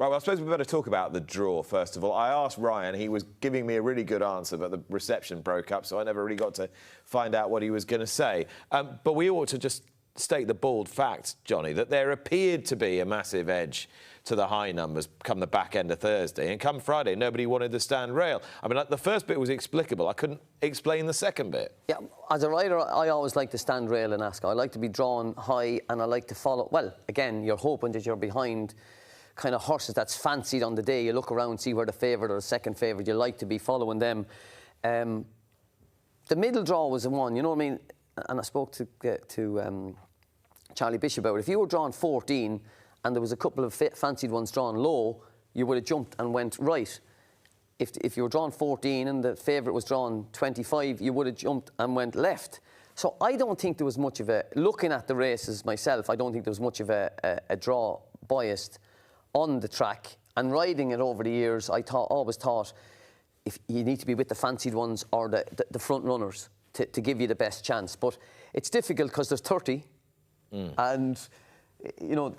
Right, well, I suppose we better talk about the draw, first of all. I asked Ryan, he was giving me a really good answer, but the reception broke up, so I never really got to find out what he was going to say. But we ought to just state the bald fact, Johnny, that there appeared to be a massive edge to the high numbers come the back end of Thursday, and come Friday, nobody wanted the stand rail. I mean, like, the first bit was explicable. I couldn't explain the second bit. Yeah, as a rider, I always like the stand rail in Ascot. I like to be drawn high, and I like to follow. Well, again, you're hoping that you're behind kind of horses that's fancied on the day. You look around, see where the favourite or the second favourite, you like to be following them. The middle draw was the one, you know what I mean? And I spoke to Charlie Bishop about it. If you were drawn 14 and there was a couple of fancied ones drawn low, you would have jumped and went right. If you were drawn 14 and the favourite was drawn 25, you would have jumped and went left. So I don't think there was much of a, looking at the races myself, I don't think there was much of a draw biased on the track. And riding it over the years, I always thought if you need to be with the fancied ones or the front runners to give you the best chance. But it's difficult because there's 30 and you know,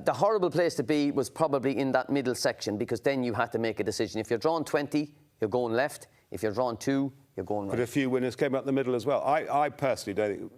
the horrible place to be was probably in that middle section, because then you had to make a decision. If you're drawn 20, you're going left. If you're drawn 2, you're going right. But a few winners came up the middle as well. I personally don't think,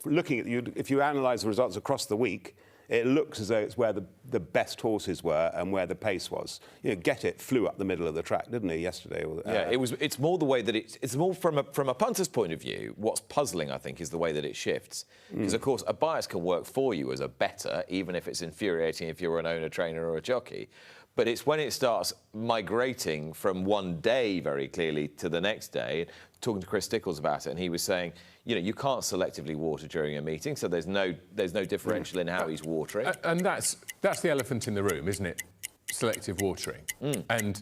looking at you, if you analyse the results across the week, it looks as though it's where the best horses were and where the pace was. You know, Get It flew up the middle of the track, didn't he, yesterday? Yeah, it's more the way that it's more from a punter's point of view. What's puzzling, I think, is the way that it shifts. Because, of course, a bias can work for you as a bettor, even if it's infuriating if you're an owner, trainer or a jockey. But it's when it starts migrating from one day very clearly to the next day. Talking to Chris Stickles about it, and he was saying, you know, you can't selectively water during a meeting, so there's no differential in how he's watering. And that's the elephant in the room, isn't it? Selective watering. And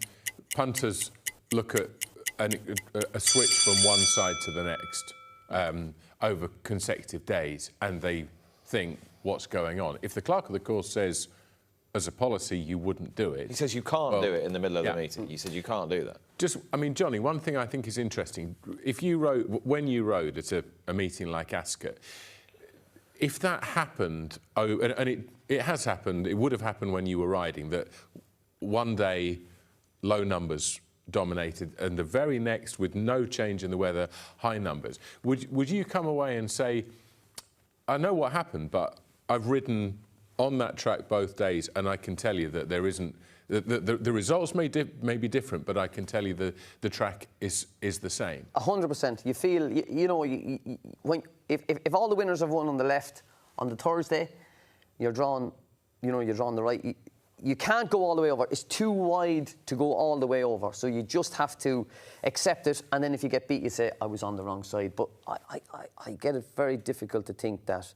punters look at a switch from one side to the next over consecutive days, and they think, what's going on? If the clerk of the course says, as a policy, you wouldn't do it. He says you can't do it in the middle of the meeting. You said you can't do that. I mean, Johnny, one thing I think is interesting, when you rode at a meeting like Ascot, if that happened, and it has happened, it would have happened when you were riding, that one day low numbers dominated and the very next, with no change in the weather, high numbers. Would you come away and say, I know what happened, but I've ridden on that track both days, and I can tell you that there isn't. The results may be different, but I can tell you the track is the same. 100%. You feel, you know, when if all the winners have won on the left on the Thursday, you're drawn, you know, you're drawn the right. You can't go all the way over. It's too wide to go all the way over. So you just have to accept it, and then if you get beat, you say, I was on the wrong side. But I get it very difficult to think that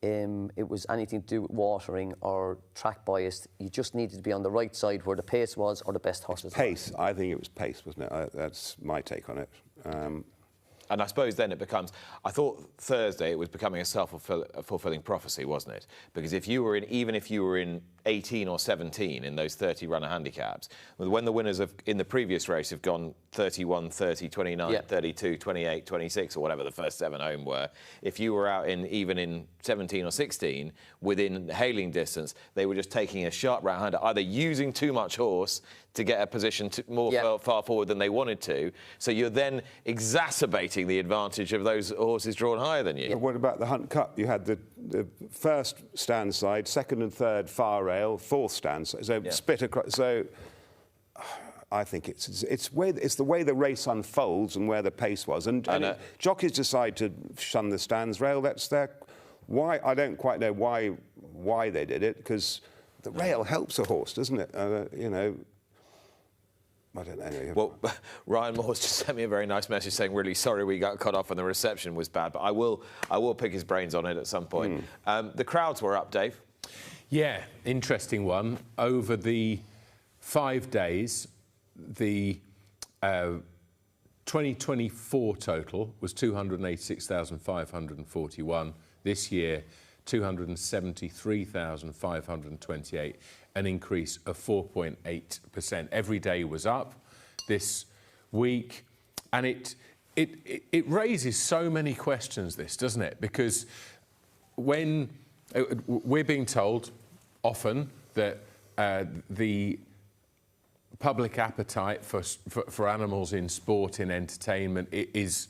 it was anything to do with watering or track bias. You just needed to be on the right side where the pace was or the best horses. Pace. I think it was pace, wasn't it? That's my take on it. And I suppose then it becomes, I thought Thursday it was becoming a self-fulfilling prophecy, wasn't it? Because if you were even if you were in 18 or 17 in those 30 runner handicaps, when the winners in the previous race have gone 31, 30, 29, 32, 28, 26 or whatever the first 7 home were, if you were out even in 17 or 16 within hailing distance, they were just taking a sharp right hander, either using too much horse to get a position far forward than they wanted to. So you're then exacerbating the advantage of those horses drawn higher than you. But what about the Hunt Cup? You had the first stand side, second and third far rail, fourth stand side, so split across. So I think it's the way the race unfolds and where the pace was. And jockeys decide to shun the stands rail. That's their why. I don't quite know why they did it, because the rail helps a horse, doesn't it? You know. I don't know. Well, Ryan Moore's just sent me a very nice message saying, really sorry we got cut off and the reception was bad, but I will pick his brains on it at some point. The crowds were up, Dave. Yeah, interesting one. Over the 5 days, the 2024 total was 286,541. This year, 273,528, an increase of 4.8%. Every day was up this week, and it raises so many questions, this, doesn't it? Because when we're being told often that the public appetite for animals in sport, in entertainment, is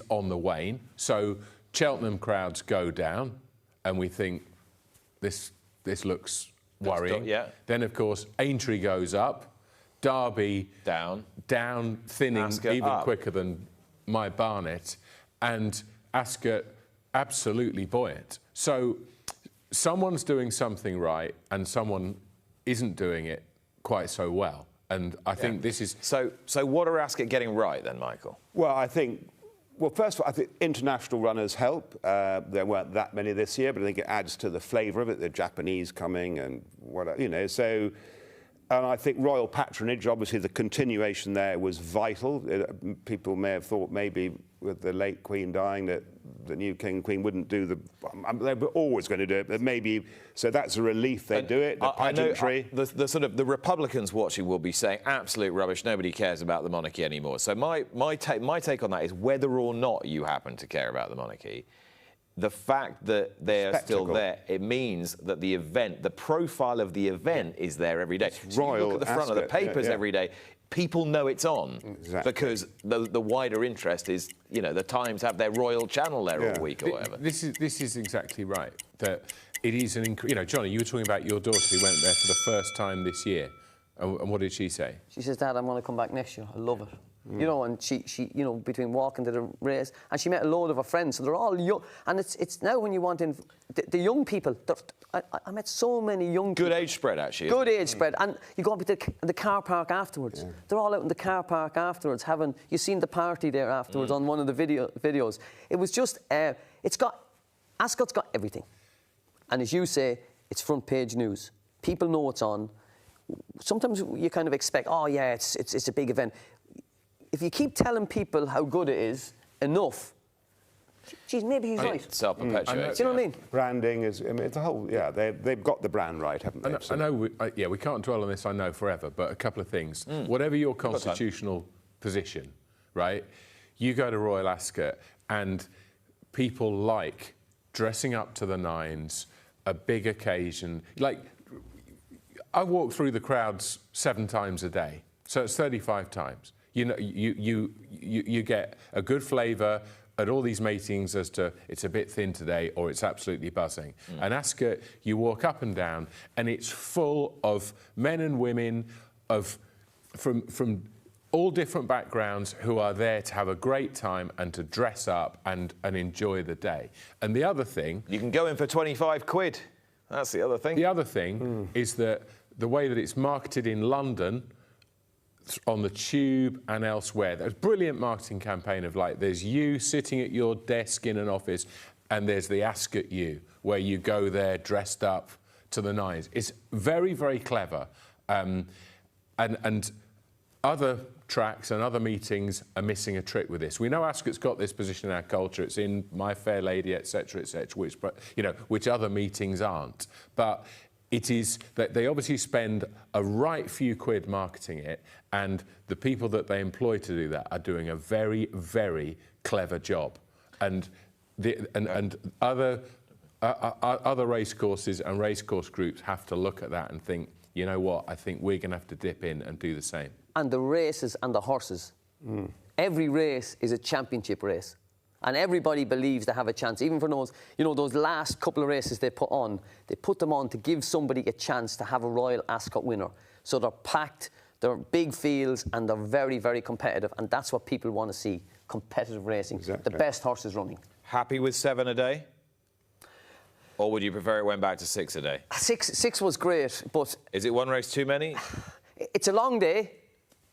on the wane. So Cheltenham crowds go down, and we think this looks worrying. Yeah. Then, of course, Aintree goes up, Derby down, thinning Ascot even up. quicker than my Barnet, and Ascot absolutely buoyant. So someone's doing something right, and someone isn't doing it quite so well. And I think this is... So what are Ascot getting right then, Michael? Well, well, first of all, I think international runners help. There weren't that many this year, but I think it adds to the flavour of it, the Japanese coming and whatever, you know. So, and I think royal patronage, obviously the continuation there was vital. People may have thought maybe with the late Queen dying that the new King and Queen wouldn't do they were always going to do it, but maybe, so that's a relief they do it, the pageantry. I know, the sort of the Republicans watching will be saying absolute rubbish, nobody cares about the monarchy anymore. So my take on that is whether or not you happen to care about the monarchy, the fact that they're still there, it means that the event, the profile of the event is there every day. It's so you Royal look at the front of the Ascot, papers every day, people know it's on. Exactly. Because the wider interest is, you know, the Times have their royal channel there all week or whatever. This is exactly right. That it is you know, Johnny, you were talking about your daughter who went there for the first time this year. And what did she say? She says, Dad, I'm going to come back next year. I love it. You know, and she, you know, between walking to the race, and she met a load of her friends, so they're all young. And it's now when you want in the young people. I met so many young people. Good age spread, actually. Good age spread, and you go up to the car park afterwards. Yeah. They're all out in the car park afterwards, you've seen the party there afterwards on one of the videos. It was just, Ascot's got everything, and as you say, it's front page news. People know it's on. Sometimes you kind of expect, oh yeah, it's a big event. If you keep telling people how good it is enough, geez, maybe he's right. Self-perpetuating. Do you know what I mean? Branding is, I mean, it's a whole, they've got the brand right, haven't they? I know, we can't dwell on this, I know, forever, but a couple of things. Whatever your constitutional position, right, you go to Royal Ascot and people like dressing up to the nines, a big occasion. Like, I walk through the crowds 7 times a day, so it's 35 times. You know, you get a good flavour at all these meetings as to it's a bit thin today or it's absolutely buzzing. And Ascot, you walk up and down and it's full of men and women from all different backgrounds who are there to have a great time and to dress up and enjoy the day. And the other thing... You can go in for 25 quid. That's the other thing. The other thing is that the way that it's marketed in London, on the Tube and elsewhere, there's a brilliant marketing campaign of like, there's you sitting at your desk in an office and there's the Ascot you, where you go there dressed up to the nines. It's very, very clever. And other tracks and other meetings are missing a trick with this. We know Ascot's got this position in our culture. It's in My Fair Lady, etc., which other meetings aren't. But it is that they obviously spend a right few quid marketing it, and the people that they employ to do that are doing a very, very clever job. And other racecourses and racecourse groups have to look at that and think, you know what, I think we're going to have to dip in and do the same. And the races and the horses. Every race is a championship race. And everybody believes they have a chance, even for those, you know, those last couple of races they put them on to give somebody a chance to have a Royal Ascot winner. So they're packed, they're big fields, and they're very, very competitive. And that's what people want to see, competitive racing. Exactly. The best horses running. Happy with 7 a day? Or would you prefer it went back to 6 a day? Six was great, but... Is it one race too many? It's a long day,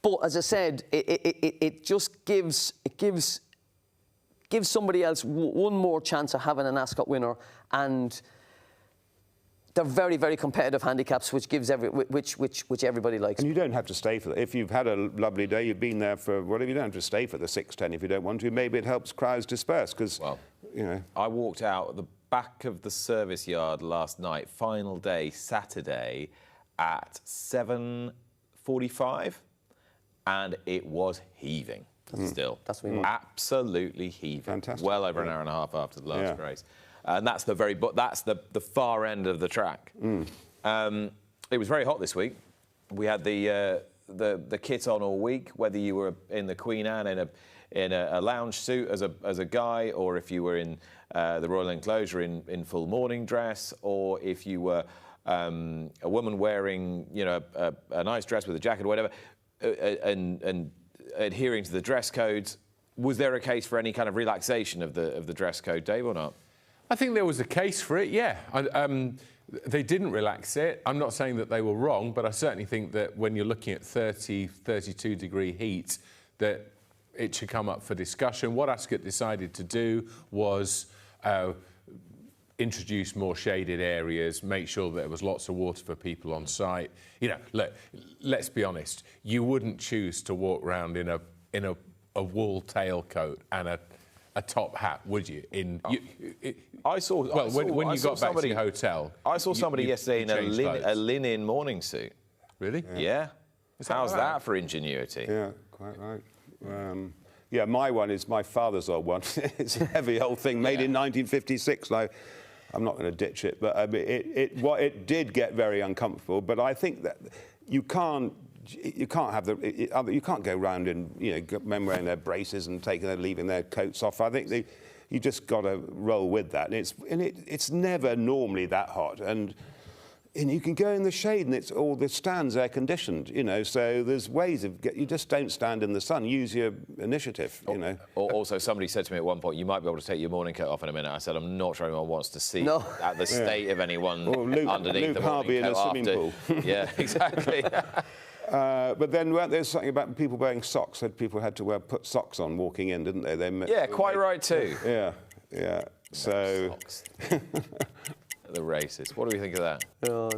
but as I said, it just gives somebody else one more chance of having an Ascot winner, and they're very, very competitive handicaps, which gives which everybody likes. And you don't have to stay for that. If you've had a lovely day, you've been there for whatever, you don't have to stay for the 6:10 if you don't want to. Maybe it helps crowds disperse because, you know. I walked out the back of the service yard last night, final day, Saturday, at 7:45, and it was heaving. Still, that's what absolutely heaving. Fantastic. Well over an hour and a half after the last race, and that's the far end of the track. It was very hot this week. We had the kit on all week, whether you were in the Queen Anne in a lounge suit as a guy, or if you were in the Royal Enclosure in full morning dress, or if you were a woman wearing, you know, a nice dress with a jacket or whatever, and adhering to the dress codes. Was there a case for any kind of relaxation of the dress code, Dave, or not? I think there was a case for it, yeah. They didn't relax it. I'm not saying that they were wrong, but I certainly think that when you're looking at 30, 32-degree heat, that it should come up for discussion. What Ascot decided to do was introduce more shaded areas, make sure that there was lots of water for people on site. You know, look, let's be honest. You wouldn't choose to walk around in a wool tailcoat and a top hat, would you? When you got back to your hotel. I saw somebody yesterday in a linen morning suit. Really? Yeah. How's that for ingenuity? Yeah, quite right. Yeah, my one is my father's old one. It's a heavy old thing made in 1956. I'm not going to ditch it, but it did get very uncomfortable. But I think that you can't go round in, you know, men wearing their braces and leaving their coats off. I think you just got to roll with that. And it's never normally that hot, and you can go in the shade, and it's all the stands air conditioned, you know. So there's ways you just don't stand in the sun. Use your initiative, you know. Also, somebody said to me at one point, "You might be able to take your morning coat off in a minute." I said, "I'm not sure anyone wants to see at the state of anyone underneath the morning coat in a swimming pool." Yeah, exactly. But then weren't there something about people wearing socks? Said people had to put socks on walking in, didn't they? Yeah, quite right too. Yeah. So. Socks. The racist. What do we think of that? No.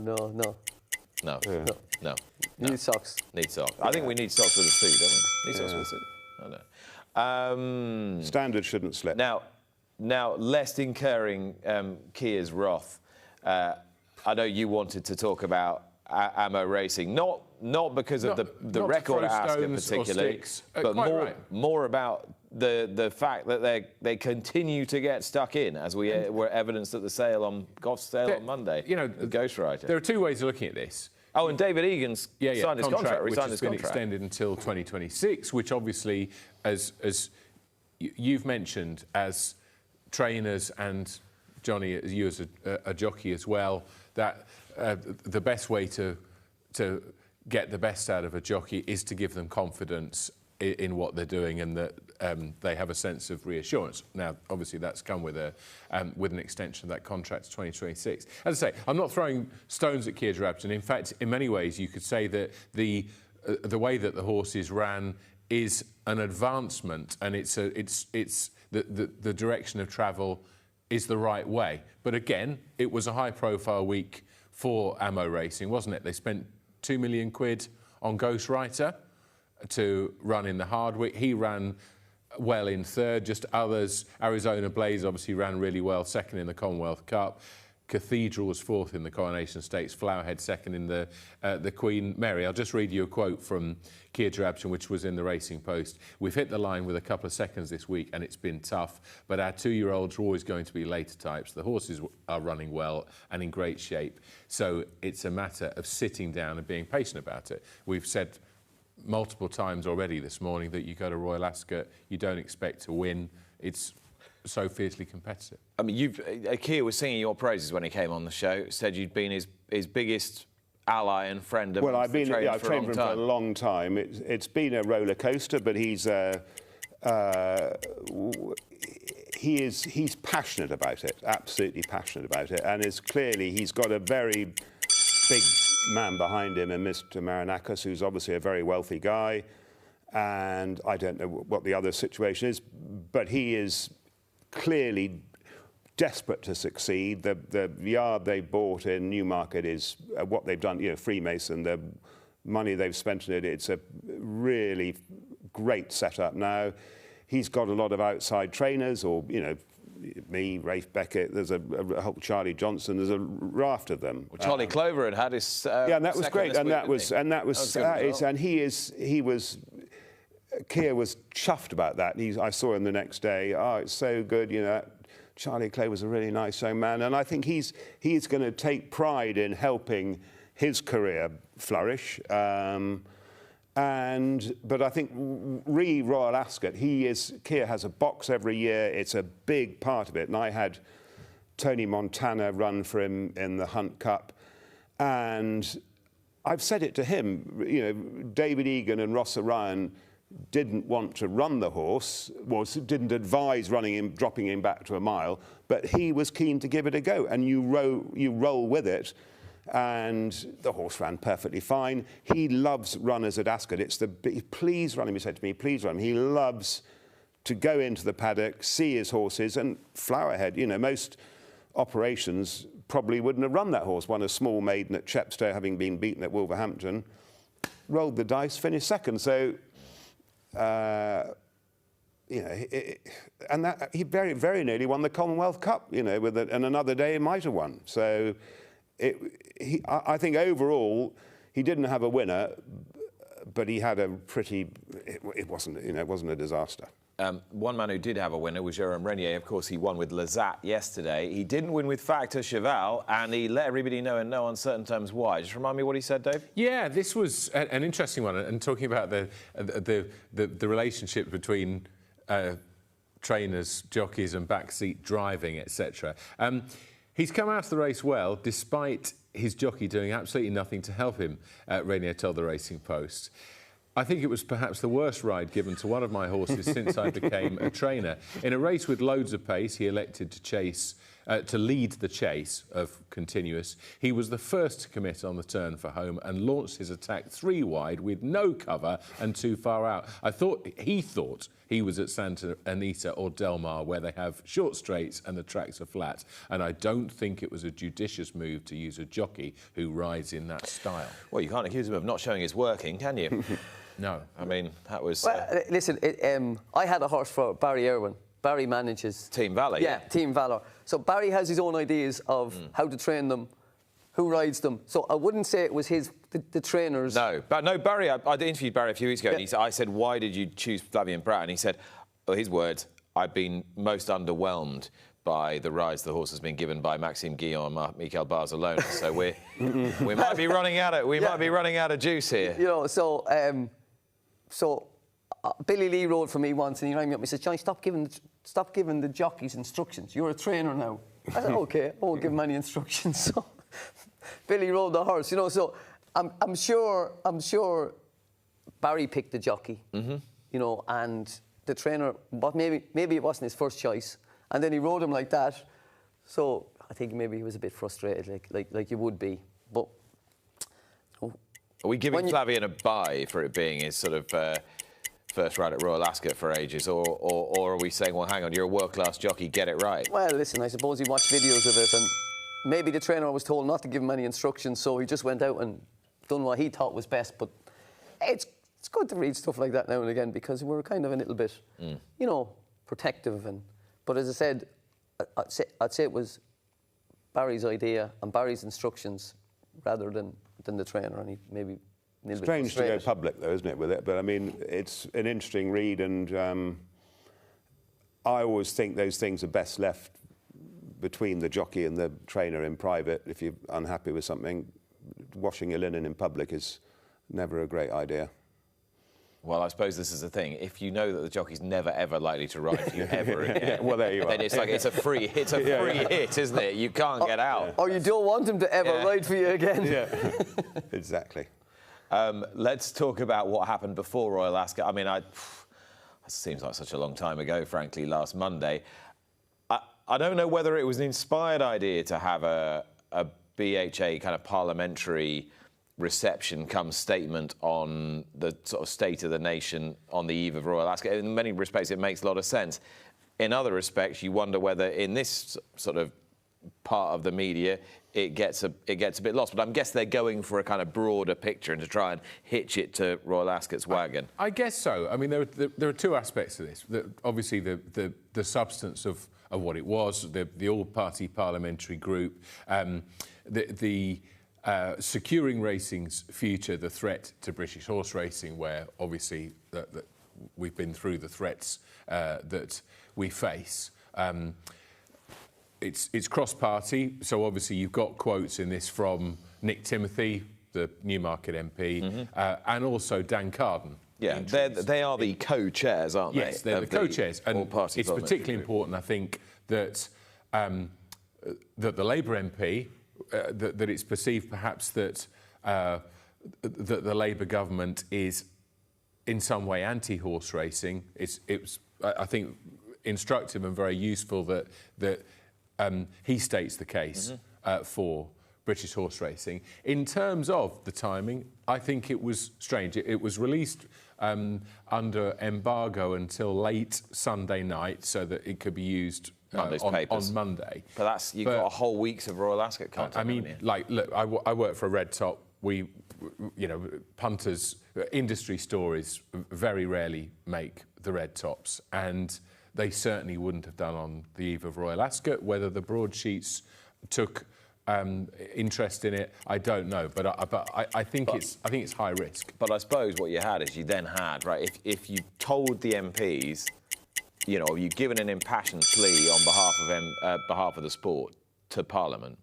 Need socks. Need socks. I think we need socks with a suit, don't we? Need socks with a suit. I know. Standards shouldn't slip. Now, lest incurring Kia's wrath, I know you wanted to talk about Amo Racing, not because of the record at Ascot particularly, but more about the fact that they continue to get stuck in, as we were evidenced at the Goff's sale on Monday. You know, the Ghostwriter. There are two ways of looking at this. Oh, and David Egan's signed his contract, which has been extended until 2026, which obviously, as you've mentioned, as trainers and Johnny, you as a jockey as well, that the best way to get the best out of a jockey is to give them confidence in what they're doing, and that they have a sense of reassurance. Now, obviously, that's come with an extension of that contract to 2026. As I say, I'm not throwing stones at Kia Joorabchian. In fact, in many ways, you could say that the way that the horses ran is an advancement, and it's the direction of travel is the right way. But again, it was a high-profile week for Amo Racing, wasn't it? They spent £2 million on Ghostwriter to run in the Hardwick. He ran well in third. Just others, Arizona Blaze obviously ran really well, second in the Commonwealth Cup. Cathedral was fourth in the Coronation Stakes. Flowerhead second in the Queen Mary. I'll just read you a quote from Kia Joorabchian, which was in the Racing Post. "We've hit the line with a couple of seconds this week, and it's been tough, but our 2-year-olds are always going to be later types. The horses are running well and in great shape. So it's a matter of sitting down and being patient about it." We've said multiple times already this morning that you go to Royal Ascot, you don't expect to win. It's so fiercely competitive. I mean, Kia was singing your praises when he came on the show. Said you'd been his biggest ally and friend. Well, I've trained for him for a long time. It's been a roller coaster, but he's passionate about it, absolutely passionate about it, and he's got a very big man behind him, and Mr. Marinakis, who's obviously a very wealthy guy, and I don't know what the other situation is, but he is clearly desperate to succeed. The yard they bought in Newmarket is what they've done, you know, Freemason, the money they've spent on it, it's a really great setup now. He's got a lot of outside trainers, or, you know, me, Rafe Beckett, there's a whole Charlie Johnson, there's a raft of them. Well, Charlie Clover had his and that was great, Kia was chuffed about that. I saw him the next day. Oh, it's so good, you know. Charlie Clover's a really nice young man, and I think he's going to take pride in helping his career flourish. But I think Royal Ascot, Keir has a box every year. It's a big part of it. And I had Tony Montana run for him in the Hunt Cup. And I've said it to him, you know, David Egan and Ross O'Ryan didn't want to run the horse, didn't advise dropping him back to a mile, but he was keen to give it a go. And you roll with it. And the horse ran perfectly fine. He loves runners at Ascot. Please run him, he said to me, please run him. He loves to go into the paddock, see his horses, and Flowerhead, you know, most operations probably wouldn't have run that horse. Won a small maiden at Chepstow, having been beaten at Wolverhampton. Rolled the dice, finished second. So, you know, and that he very, very nearly won the Commonwealth Cup, you know, and another day he might have won. So, I think overall he didn't have a winner, but he had a pretty. It wasn't a disaster. One man who did have a winner was Jérôme Renier. Of course, he won with Lazat yesterday. He didn't win with Factor Cheval, and he let everybody know in no uncertain terms why. Just remind me what he said, Dave. Yeah, this was an interesting one, and talking about the relationship between trainers, jockeys, and backseat driving, etc. He's come out of the race well, despite his jockey doing absolutely nothing to help him, Renier told the Racing Post. I think it was perhaps the worst ride given to one of my horses since I became a trainer. In a race with loads of pace, he elected to lead the chase of Continuous. He was the first to commit on the turn for home and launched his attack 3 wide with no cover and too far out. He thought he was at Santa Anita or Del Mar, where they have short straights and the tracks are flat. And I don't think it was a judicious move to use a jockey who rides in that style. Well, you can't accuse him of not showing his working, can you? No. I mean, that was... Well, listen, I had a horse for Barry Irwin. Barry manages... Team Valour. Yeah, Team Valour. So Barry has his own ideas of how to train them, who rides them. So I wouldn't say it was the trainers... No, but no, Barry, I interviewed Barry a few weeks ago, and I said, why did you choose Flavien Prat? And he said, his words, I've been most underwhelmed by the rides the horse has been given by Maxime Guillon and Michael Barcelona. So we might be running out of juice here. You know, so Billy Lee rode for me once, and he rang me up and he said, Johnny, stop giving the jockeys instructions. You're a trainer now. I said, OK, I won't give him any instructions. So Billy rode the horse, you know. So I'm sure Barry picked the jockey, you know, and the trainer, but maybe it wasn't his first choice. And then he rode him like that. So I think maybe he was a bit frustrated, like you would be. But are we giving Flavien a bye for it being his sort of first ride at Royal Ascot for ages, or are we saying, well, hang on, you're a world-class jockey, get it right? Well, listen, I suppose he watched videos of it, and maybe the trainer was told not to give him any instructions, so he just went out and done what he thought was best. But it's good to read stuff like that now and again, because we're kind of a little bit, you know, protective. But as I said, I'd say it was Barry's idea and Barry's instructions rather than the trainer, and he maybe a little strange bit to go frustrated. public, though, isn't it, with it? But I mean, it's an interesting read, and I always think those things are best left between the jockey and the trainer in private. If you're unhappy with something, washing your linen in public is never a great idea. Well, I suppose this is the thing. If you know that the jockey's never ever likely to ride for you ever again, well, there you are. then it's like it's a free hit, isn't it? You can't get out. Or you don't want him to ever ride for you again. Yeah, exactly. Let's talk about what happened before Royal Ascot. I mean, it seems like such a long time ago, frankly, last Monday. I don't know whether it was an inspired idea to have a BHA kind of parliamentary reception come statement on the sort of state of the nation on the eve of Royal Ascot. In many respects, it makes a lot of sense. In other respects, you wonder whether in this sort of part of the media it gets a bit lost. But I guess they're going for a kind of broader picture and to try and hitch it to Royal Ascot's wagon. I guess so. I mean, there are two aspects to this. Obviously, the substance of what it was, the all-party parliamentary group, securing racing's future, the threat to British horse racing, where obviously that we've been through the threats that we face. It's cross-party, so obviously you've got quotes in this from Nick Timothy, the Newmarket MP, and also Dan Carden. Yeah, they are the co-chairs, aren't they? Yes, they're the co-chairs. And it's particularly important, I think, that that the Labour MP, that it's perceived perhaps that that the Labour government is in some way anti-horse racing. It's I think, instructive and very useful that he states the case for British horse racing. In terms of the timing, I think it was strange. It was released under embargo until late Sunday night so that it could be used on Monday. But you've got a whole week's of Royal Ascot content. I mean, like, look, I work for a red top. We, you know, punters, industry stories very rarely make the red tops, and they certainly wouldn't have done on the eve of Royal Ascot. Whether the broadsheets took interest in it, I don't know, but I think it's high risk. But I suppose what you had is you then had, right, if you told the MPs, you know, you've given an impassioned plea on behalf of the sport to Parliament,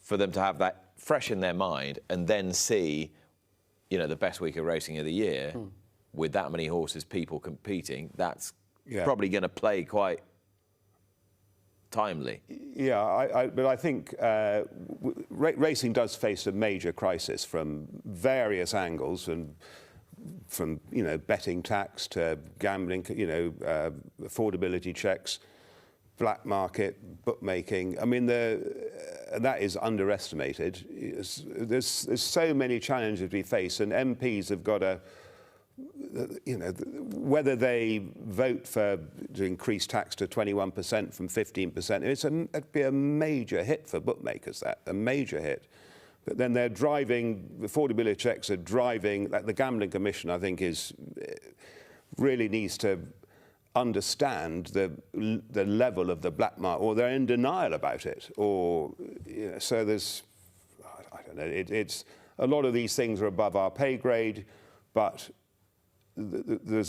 for them to have that fresh in their mind and then see, you know, the best week of racing of the year with that many horses, people competing, that's probably going to play quite timely. Yeah, but I think racing does face a major crisis from various angles, and from, you know, betting tax to gambling, you know, affordability checks, black market, bookmaking. I mean, that is underestimated. There's so many challenges we face, and MPs have got to, you know, whether they vote to increase tax to 21% from 15%, it'd be a major hit for bookmakers, a major hit. But then they're driving, affordability checks are driving, like the Gambling Commission, I think, really needs to understand the level of the black market, or they're in denial about it, or, you know, so there's, I don't know, it's a lot of these things are above our pay grade, but the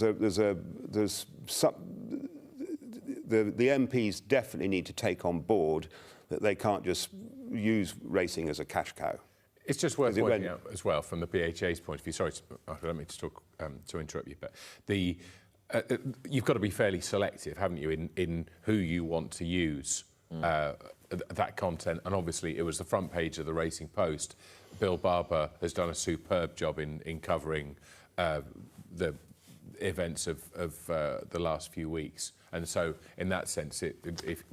MPs definitely need to take on board that they can't just use racing as a cash cow. It's just worth pointing out as well from the BHA's point of view. Sorry, I don't mean to talk to interrupt you, but you've got to be fairly selective, haven't you, in who you want to use that content. And obviously, it was the front page of the Racing Post. Bill Barber has done a superb job in covering the events of the last few weeks. And so, in that sense,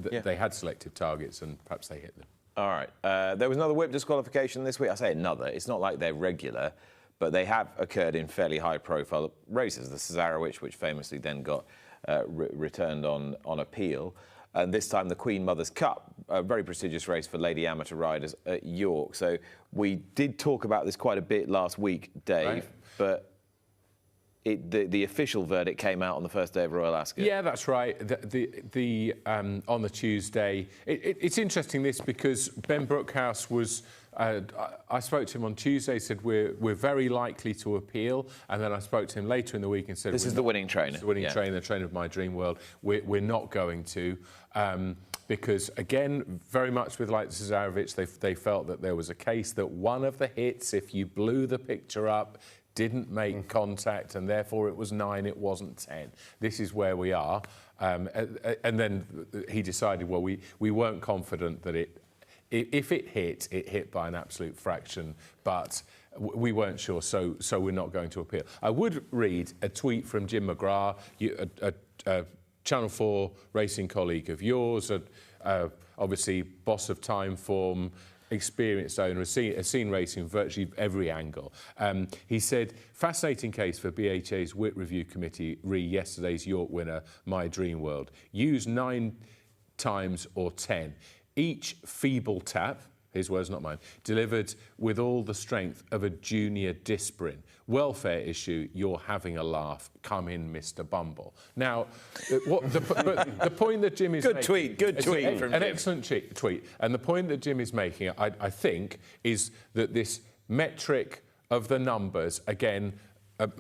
they had selective targets, and perhaps they hit them. All right. There was another whip disqualification this week. I say another. It's not like they're regular, but they have occurred in fairly high-profile races. The Cesarewitch, which famously then got returned on appeal. And this time the Queen Mother's Cup, a very prestigious race for lady amateur riders at York. So we did talk about this quite a bit last week, Dave, right, but the official verdict came out on the first day of Royal Ascot. Yeah, that's right. On the Tuesday, it's interesting this because Ben Brookhouse was. I spoke to him on Tuesday. Said we're very likely to appeal, and then I spoke to him later in the week and said this is the winning trainer. This is the winning trainer, the trainer of my dream world. We're not going to. Because, again, very much with like Cesarewitch, they felt that there was a case that one of the hits, if you blew the picture up, didn't make contact, and therefore it was 9, it wasn't 10. This is where we are. And then he decided, well, we weren't confident that if it hit by an absolute fraction, but we weren't sure, so we're not going to appeal. I would read a tweet from Jim McGrath, a Channel 4 racing colleague of yours, obviously boss of Timeform, experienced owner, has seen racing virtually every angle. He said, fascinating case for BHA's Wit Review Committee re yesterday's York winner, My Dream World. Use 9 times or 10. Each feeble tap, his words, not mine, delivered with all the strength of a junior Disprin. Welfare issue, you're having a laugh. Come in, Mr. Bumble. Now, the point that Jim is making... Good tweet from Jim. An excellent tweet. And the point that Jim is making, I think, is that this metric of the numbers, again,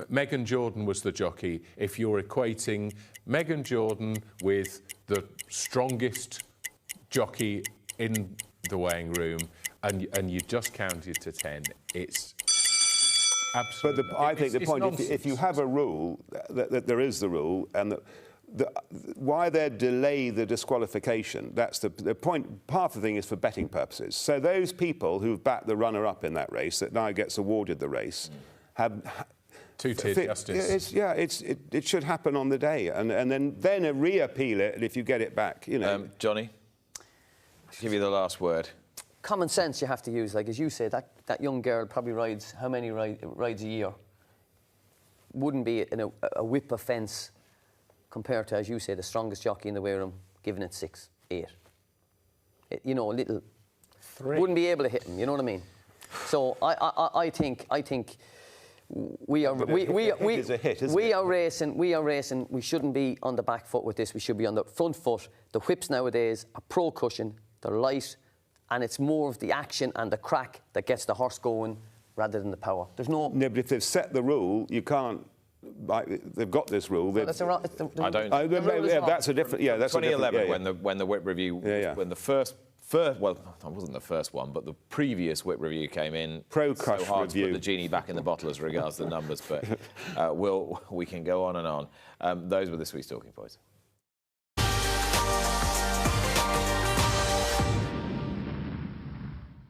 Megan Jordan was the jockey. If you're equating Megan Jordan with the strongest jockey in the weighing room, and you just counted to 10, it's absolutely... But I think the point, if you have a rule, that there is the rule, and why they delay the disqualification, that's the point. Part of the thing is for betting purposes. So those people who've backed the runner-up in that race, that now gets awarded the race, have... Two-tier justice. It should happen on the day, and then reappeal it if you get it back, you know. Johnny, I'll give you the last word. Common sense you have to use. Like, as you say, that young girl probably rides, how many rides a year? Wouldn't be a whip offence compared to, as you say, the strongest jockey in the weigh room, giving it 6, 8. You know, a little... 3. Wouldn't be able to hit him, you know what I mean? So I think we are racing. We shouldn't be on the back foot with this. We should be on the front foot. The whips nowadays are pro cushion. They're light, and it's more of the action and the crack that gets the horse going rather than the power. There's no. No, but if they've set the rule, you can't. They've got this rule. That's a wrong. I don't. That's a different. Yeah, that's 2011 when the whip review, when the first. Well, that wasn't the first one, but the previous whip review came in. Pro-crush so hard review. to put the genie back in the bottle as regards the numbers, but we can go on and on. Those were this week's talking points.